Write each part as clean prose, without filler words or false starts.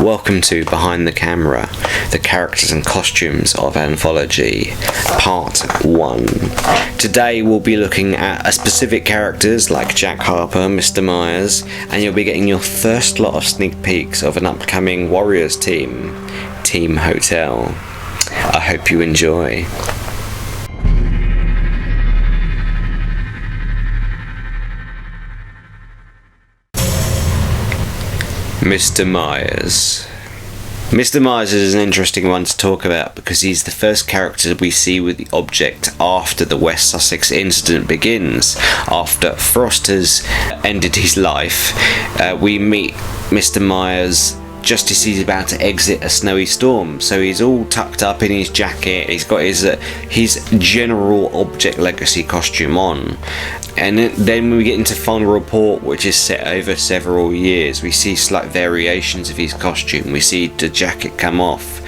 Welcome to Behind the Camera, the characters and costumes of Anthology, Part 1. Today we'll be looking at specific characters like Jack Harper, Mr. Myers, and you'll be getting your first lot of sneak peeks of an upcoming Warriors team, Team Hotel. I hope you enjoy. Mr. Myers. Mr. Myers is an interesting one to talk about because he's the first character we see with the object after the West Sussex incident begins. After Frost has ended his life, we meet Mr. Myers just as he's about to exit a snowy storm. So he's all tucked up in his jacket, he's got his general object legacy costume on. And then when we get into final report, which is set over several years, we see slight variations of his costume. We see the jacket come off,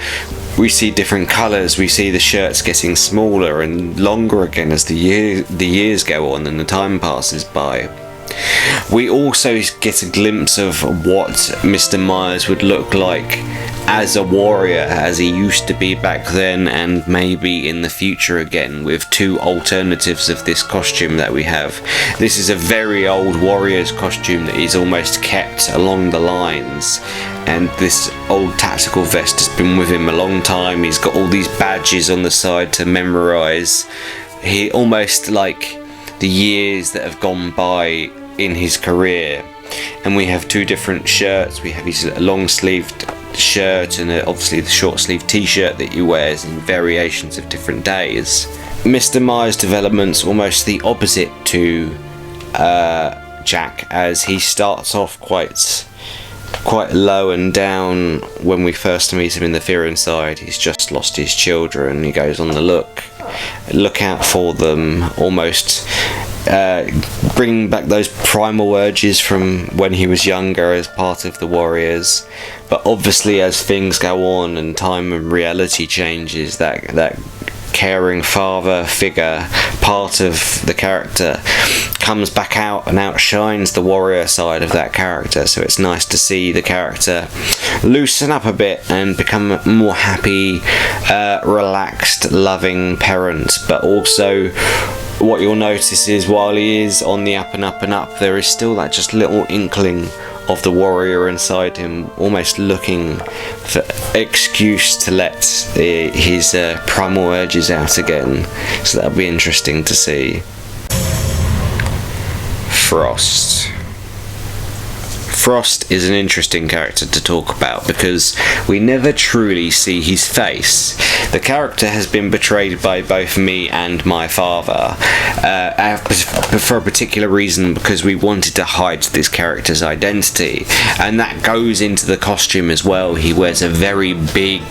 we see different colours, we see the shirts getting smaller and longer again as the years go on and the time passes by. We also get a glimpse of what Mr. Myers would look like as a warrior, as he used to be back then and maybe in the future again, with two alternatives of this costume that we have. This is a very old warrior's costume that he's almost kept along the lines, and this old tactical vest has been with him a long time. He's got all these badges on the side to memorise. He almost like the years that have gone by in his career. And we have two different shirts. We have his long sleeved shirt and obviously the short sleeve t-shirt that he wears in variations of different days. Mr. Myers' development's almost the opposite to Jack, as he starts off quite low and down. When we first meet him in the Fear Inside, he's just lost his children. He goes on the look out for them, almost bringing back those primal urges from when he was younger as part of the Warriors. But obviously as things go on and time and reality changes, that caring father figure part of the character comes back out and outshines the warrior side of that character. So it's nice to see the character loosen up a bit and become a more happy, relaxed, loving parent. But also what you'll notice is while he is on the up and up and up, there is still that just little inkling of the warrior inside him, almost looking for excuse to let his primal urges out again. So that'll be interesting to see. Frost is an interesting character to talk about because we never truly see his face. The character has been betrayed by both me and my father for a particular reason, because we wanted to hide this character's identity, and that goes into the costume as well. He wears a very big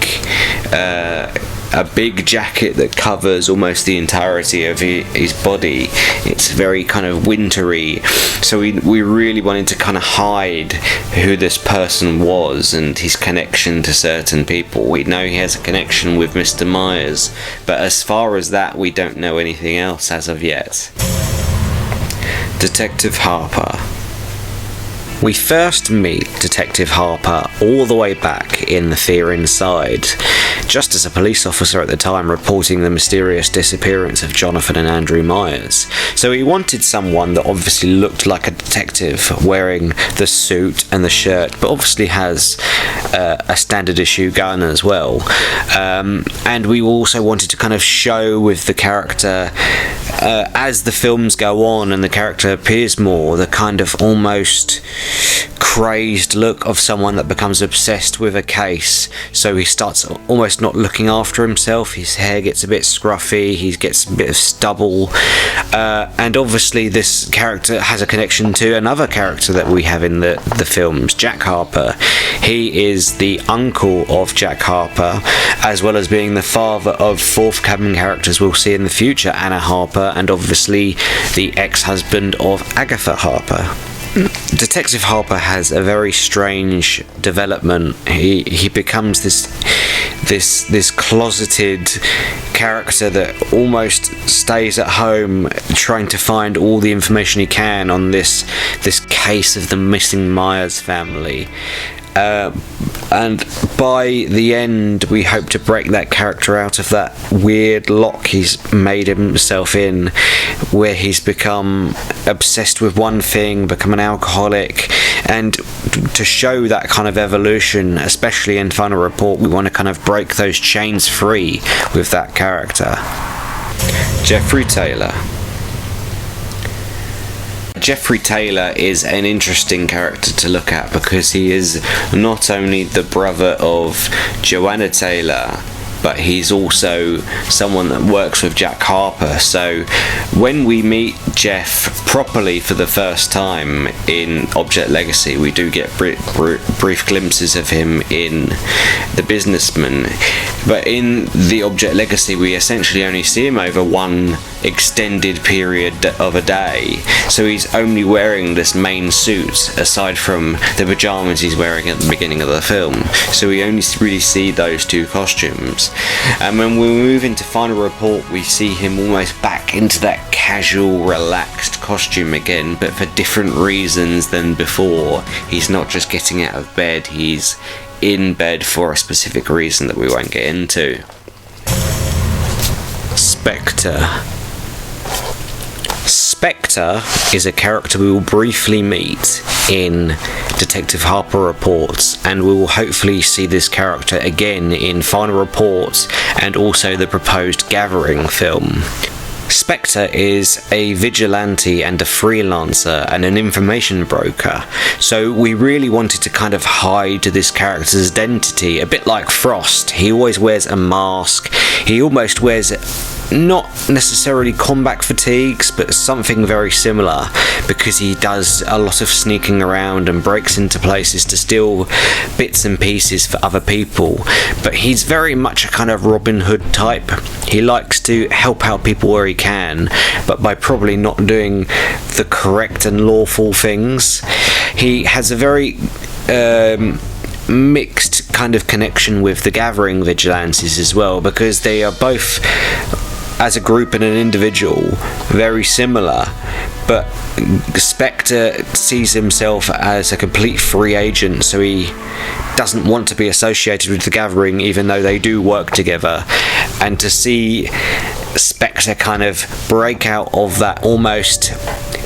jacket that covers almost the entirety of his body. It's very kind of wintry, so we really wanted to kind of hide who this person was and his connection to certain people. We know he has a connection with Mr. Myers, but as far as that, we don't know anything else as of yet. Detective Harper. We first meet Detective Harper all the way back in The Fear Inside, just as a police officer at the time reporting the mysterious disappearance of Jonathan and Andrew Myers. So he wanted someone that obviously looked like a detective, wearing the suit and the shirt, but obviously has a standard issue gun as well. And we also wanted to kind of show with the character, as the films go on and the character appears more, the kind of almost crazed look of someone that becomes obsessed with a case. So he starts almost not looking after himself, his hair gets a bit scruffy, he gets a bit of stubble, and obviously this character has a connection to another character that we have in the films, Jack Harper. He is the uncle of Jack Harper, as well as being the father of forthcoming characters we'll see in the future, Anna Harper, and obviously the ex-husband of Agatha Harper. Detective Harper has a very strange development. He becomes this closeted character that almost stays at home trying to find all the information he can on this case of the missing Myers family. And by the end, we hope to break that character out of that weird lock he's made himself in, where he's become obsessed with one thing, become an alcoholic, and to show that kind of evolution, especially in Final Report, we want to kind of break those chains free with that character. Jeffrey Taylor. Jeffrey Taylor is an interesting character to look at because he is not only the brother of Joanna Taylor, but he's also someone that works with Jack Harper. So when we meet Jeff properly for the first time in Object Legacy, we do get brief glimpses of him in The Businessman, but in the Object Legacy we essentially only see him over one extended period of a day, so he's only wearing this main suit aside from the pajamas he's wearing at the beginning of the film, so we only really see those two costumes. And when we move into Final Report, we see him almost back into that casual, relaxed costume again, but for different reasons than before. He's not just getting out of bed, he's in bed for a specific reason that we won't get into. Spector. Spector is a character we will briefly meet in Detective Harper Reports, and we will hopefully see this character again in Final Report and also the proposed Gathering film. Spector is a vigilante and a freelancer and an information broker, so we really wanted to kind of hide this character's identity, a bit like Frost. He always wears a mask, he almost wears not necessarily combat fatigues, but something very similar, because he does a lot of sneaking around and breaks into places to steal bits and pieces for other people. But he's very much a kind of Robin Hood type. He likes to help out people where he can, but by probably not doing the correct and lawful things. He has a very mixed kind of connection with the Gathering vigilantes as well, because they are both, as a group and an individual, very similar, but Spector sees himself as a complete free agent, so he doesn't want to be associated with the Gathering even though they do work together. And to see Spector kind of break out of that almost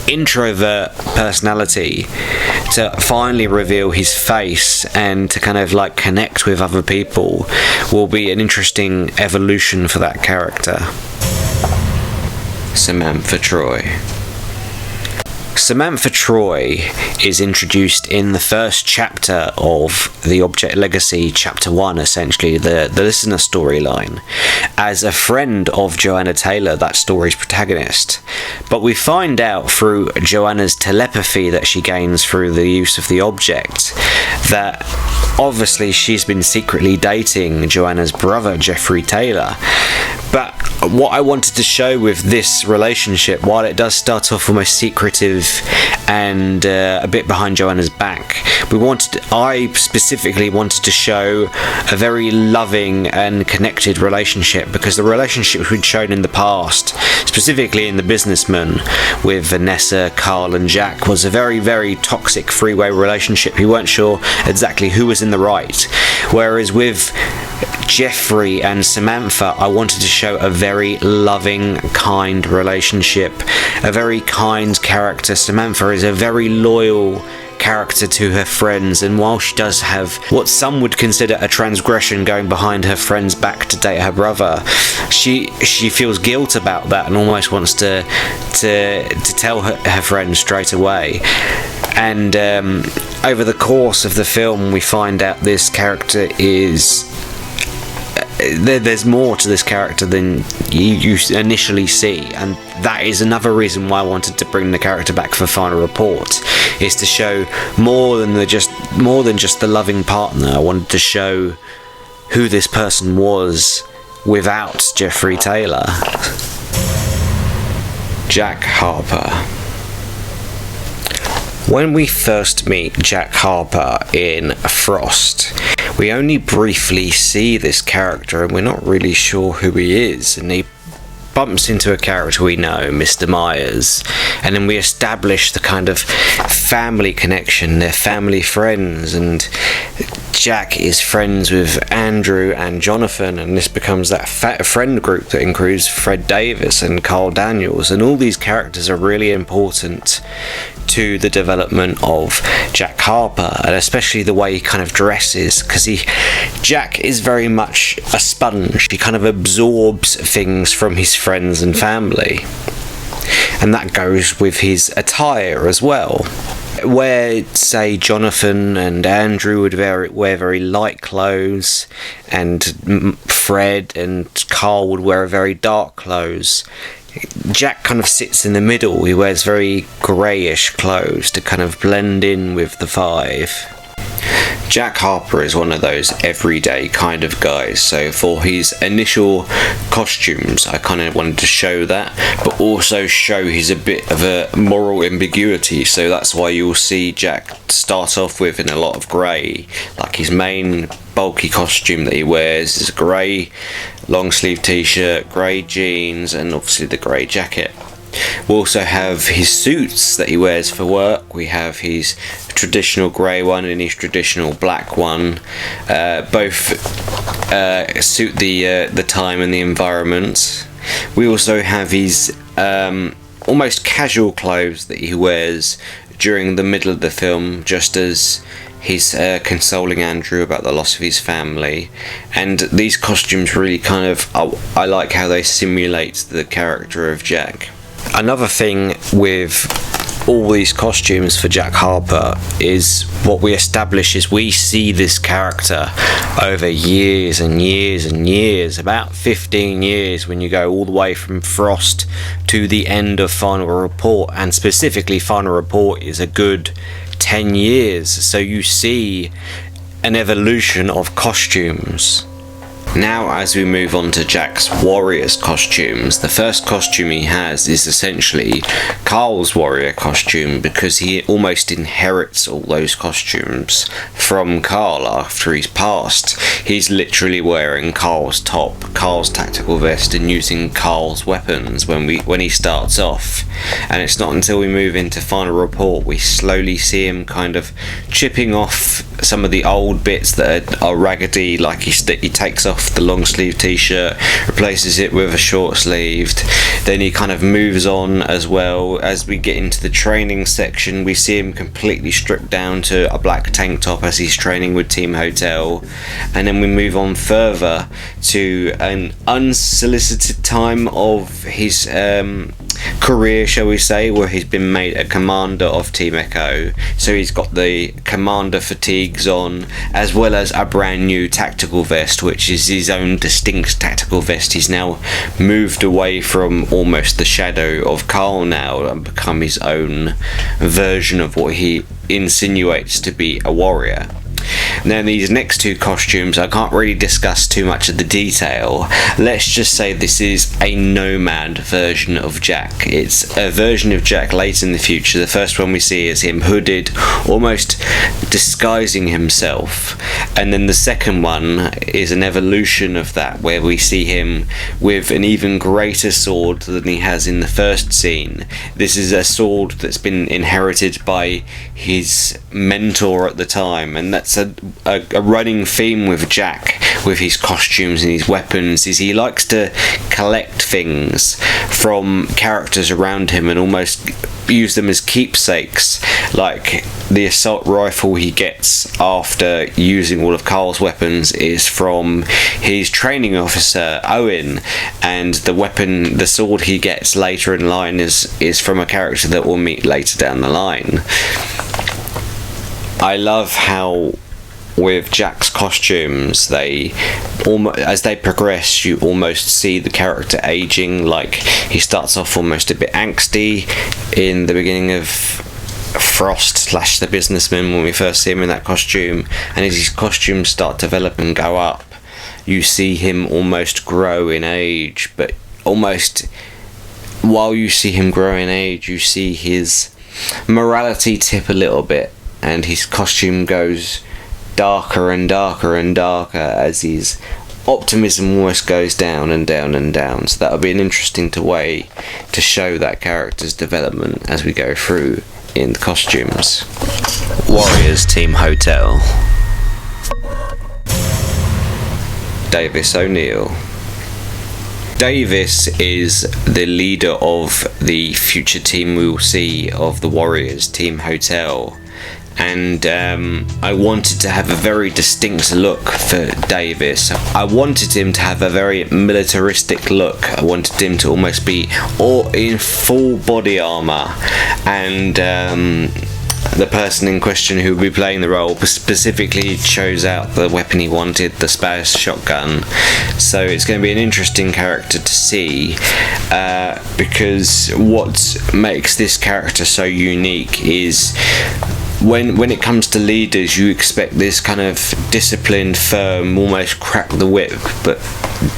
introvert personality to finally reveal his face and to kind of like connect with other people will be an interesting evolution for that character. Samantha Troy. Samantha Troy is introduced in the first chapter of the Object Legacy, Chapter 1, essentially, the listener storyline, as a friend of Joanna Taylor, that story's protagonist. But we find out through Joanna's telepathy that she gains through the use of the object that obviously she's been secretly dating Joanna's brother, Jeffrey Taylor. But what I wanted to show with this relationship, while it does start off almost secretive and a bit behind Joanna's back, I specifically wanted to show a very loving and connected relationship, because the relationship we'd shown in the past, specifically in The Businessman with Vanessa, Carl and Jack, was a very, very toxic three-way relationship. You weren't sure exactly who was in the right, whereas with Jeffrey and Samantha, I wanted to show a very loving, kind relationship, a very kind character. Samantha is a very loyal character to her friends, and while she does have what some would consider a transgression, going behind her friend's back to date her brother, she feels guilt about that and almost wants to tell her friend straight away. And over the course of the film we find out this character is there's more to this character than you initially see, and that is another reason why I wanted to bring the character back for Final Report, is to show more than just the loving partner. I wanted to show who this person was without Jeffrey Taylor. Jack Harper. When we first meet Jack Harper in Frost, we only briefly see this character and we're not really sure who he is, and he bumps into a character we know, Mr. Myers, and then we establish the kind of family connection. They're family friends, and Jack is friends with Andrew and Jonathan, and this becomes that friend group that includes Fred Davis and Carl Daniels, and all these characters are really important to the development of Jack Harper, and especially the way he kind of dresses, because Jack is very much a sponge. He kind of absorbs things from his friends and family, and that goes with his attire as well. Where, say, Jonathan and Andrew would wear very light clothes, and Fred and Carl would wear very dark clothes, Jack kind of sits in the middle. He wears very greyish clothes to kind of blend in with the five. Jack Harper is one of those everyday kind of guys, so for his initial costumes I kind of wanted to show that, but also show he's a bit of a moral ambiguity, so that's why you'll see Jack start off with in a lot of grey. Like his main bulky costume that he wears is a grey long sleeve t-shirt, grey jeans, and obviously the grey jacket. We also have his suits that he wears for work. We have his traditional grey one and his traditional black one. Both suit the time and the environment. We also have his almost casual clothes that he wears during the middle of the film, just as he's consoling Andrew about the loss of his family. And these costumes really kind of, I like how they simulate the character of Jack. Another thing with all these costumes for Jack Harper is what we establish is we see this character over years and years and years, about 15 years when you go all the way from Frost to the end of Final Report, and specifically Final Report is a good 10 years, so you see an evolution of costumes. Now, as we move on to Jack's warrior's costumes, the first costume he has is essentially Carl's warrior costume, because he almost inherits all those costumes from Carl after he's passed. He's literally wearing Carl's top, Carl's tactical vest, and using Carl's weapons when he starts off. And it's not until we move into Final Report we slowly see him kind of chipping off some of the old bits that are raggedy, like he takes off the long sleeve t-shirt, replaces it with a short sleeved. Then he kind of moves on as well. As we get into the training section, we see him completely stripped down to a black tank top as he's training with Team Hotel. And then we move on further to an unsolicited time of his career, shall we say, where he's been made a commander of Team Echo. So he's got the commander fatigues on, as well as a brand new tactical vest, which is his own distinct tactical vest. He's now moved away from almost the shadow of Carl now and become his own version of what he insinuates to be a warrior. Now, these next two costumes, I can't really discuss too much of the detail. Let's just say this is a nomad version of Jack. It's a version of Jack late in the future. The first one we see is him hooded, almost disguising himself. And then the second one is an evolution of that, where we see him with an even greater sword than he has in the first scene. This is a sword that's been inherited by his mentor at the time, and that's a running theme with Jack, with his costumes and his weapons, is he likes to collect things from characters around him and almost use them as keepsakes, like the assault rifle he gets after using all of Carl's weapons is from his training officer Owen, and the sword he gets later in line is from a character that we'll meet later down the line. I love how with Jack's costumes, as they progress, you almost see the character aging. Like, he starts off almost a bit angsty in the beginning of Frost / the businessman when we first see him in that costume, and as his costumes start to develop and go up, you see him almost grow in age. But almost while you see him grow in age, you see his morality tip a little bit, and his costume goes darker and darker and darker as he's optimism almost goes down and down and down. So that would be an interesting way to show that character's development as we go through in the costumes. Warriors Team Hotel. Davis O'Neill. Davis is the leader of the future team we will see of the Warriors Team Hotel, and I wanted to have a very distinct look for Davis. I wanted him to have a very militaristic look. I wanted him to almost be all in full body armour, and the person in question who would be playing the role specifically chose out the weapon he wanted, the Spaz shotgun. So it's going to be an interesting character to see, because what makes this character so unique is when it comes to leaders, you expect this kind of disciplined, firm, almost crack the whip, but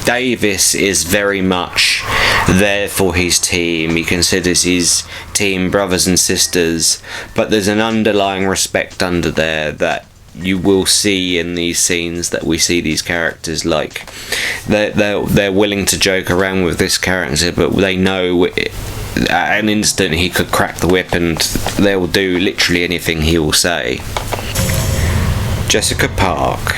Davis is very much there for his team. He considers his team brothers and sisters, but there's an underlying respect under there that you will see in these scenes that we see these characters. Like they're willing to joke around with this character, but they know at an instant he could crack the whip and they'll do literally anything he will say. Jessica Park.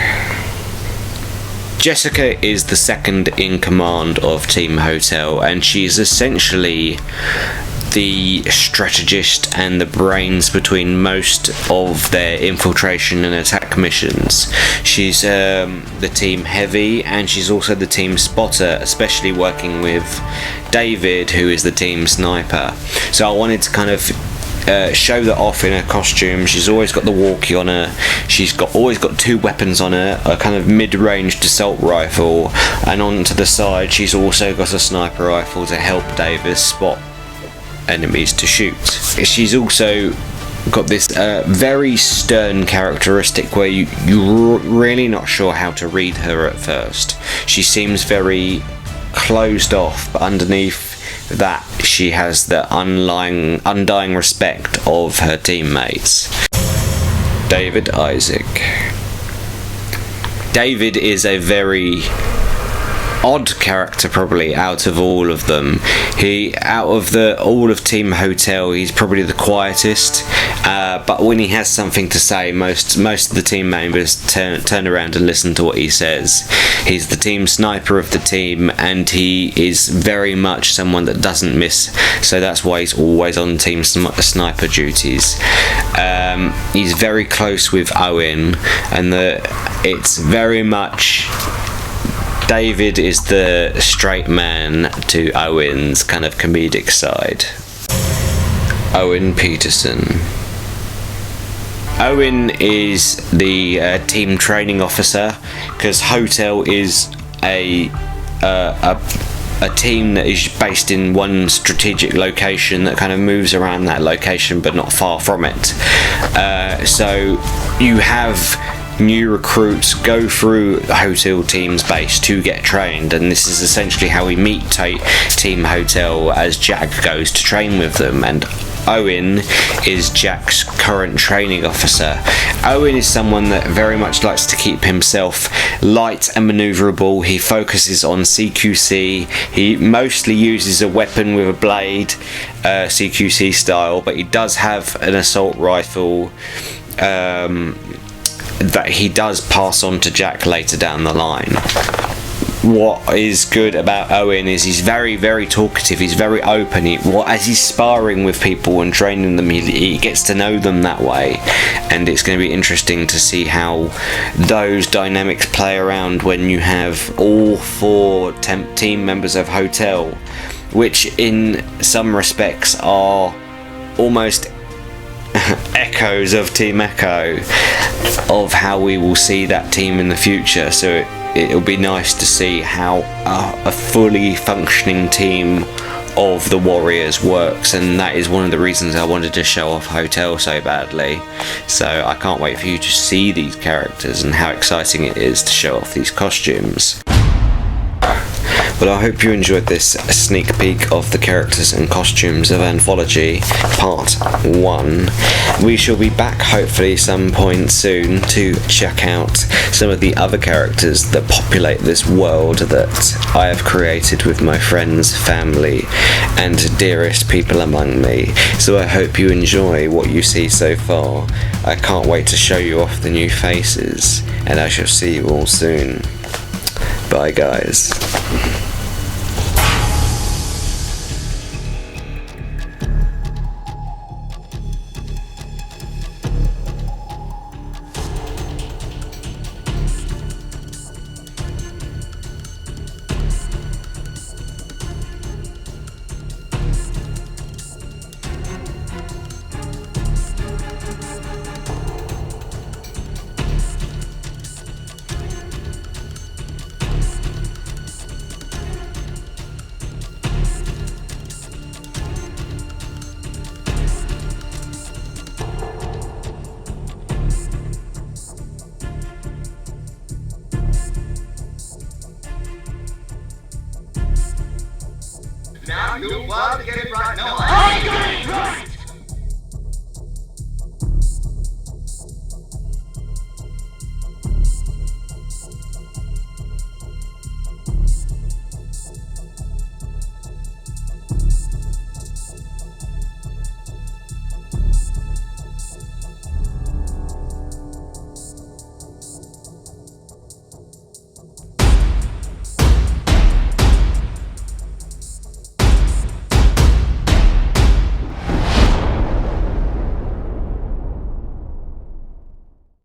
Jessica is the second in command of Team Hotel, and she's essentially the strategist and the brains between most of their infiltration and attack missions. She's the team heavy, and she's also the team spotter, especially working with David, who is the team sniper. So I wanted to kind of show that off in her costume. She's always got the walkie on her. She's always got two weapons on her, a kind of mid-ranged assault rifle, and on to the side she's also got a sniper rifle to help Davis spot enemies to shoot. She's also got this very stern characteristic where you're really not sure how to read her at first. She seems very closed off, but underneath that she has the undying respect of her teammates. David Issac. David is a very odd character probably out of all of them. All of Team Hotel, he's probably the quietest, but when he has something to say, most of the team members turn around and listen to what he says. He's the team sniper of the team, and he is very much someone that doesn't miss, so that's why he's always on team sniper duties. He's very close with Owen, and it's very much David is the straight man to Owen's kind of comedic side. Owen Peterson. Owen is the team training officer, because Hotel is a team that is based in one strategic location that kind of moves around that location but not far from it. So you have new recruits go through the Hotel team's base to get trained, and this is essentially how we meet Team Hotel as Jack goes to train with them, and Owen is Jack's current training officer. Owen is someone that very much likes to keep himself light and manoeuvrable. He focuses on CQC. He mostly uses a weapon with a blade, CQC style, but he does have an assault rifle that he does pass on to Jack later down the line. What is good about Owen is he's very, very talkative. He's very open. As he's sparring with people and training them, he gets to know them that way, and it's going to be interesting to see how those dynamics play around when you have all four team members of Hotel, which in some respects are almost echoes of Team Echo, of how we will see that team in the future. So it'll be nice to see how a fully functioning team of the Warriors works, and that is one of the reasons I wanted to show off Hotel so badly. So I can't wait for you to see these characters and how exciting it is to show off these costumes. Well, I hope you enjoyed this sneak peek of the characters and costumes of Anthology Part 1. We shall be back hopefully some point soon to check out some of the other characters that populate this world that I have created with my friends, family, and dearest people among me. So I hope you enjoy what you see so far. I can't wait to show you off the new faces, and I shall see you all soon. Bye, guys. Now you're wild to get it right. No, I ain't gonna try.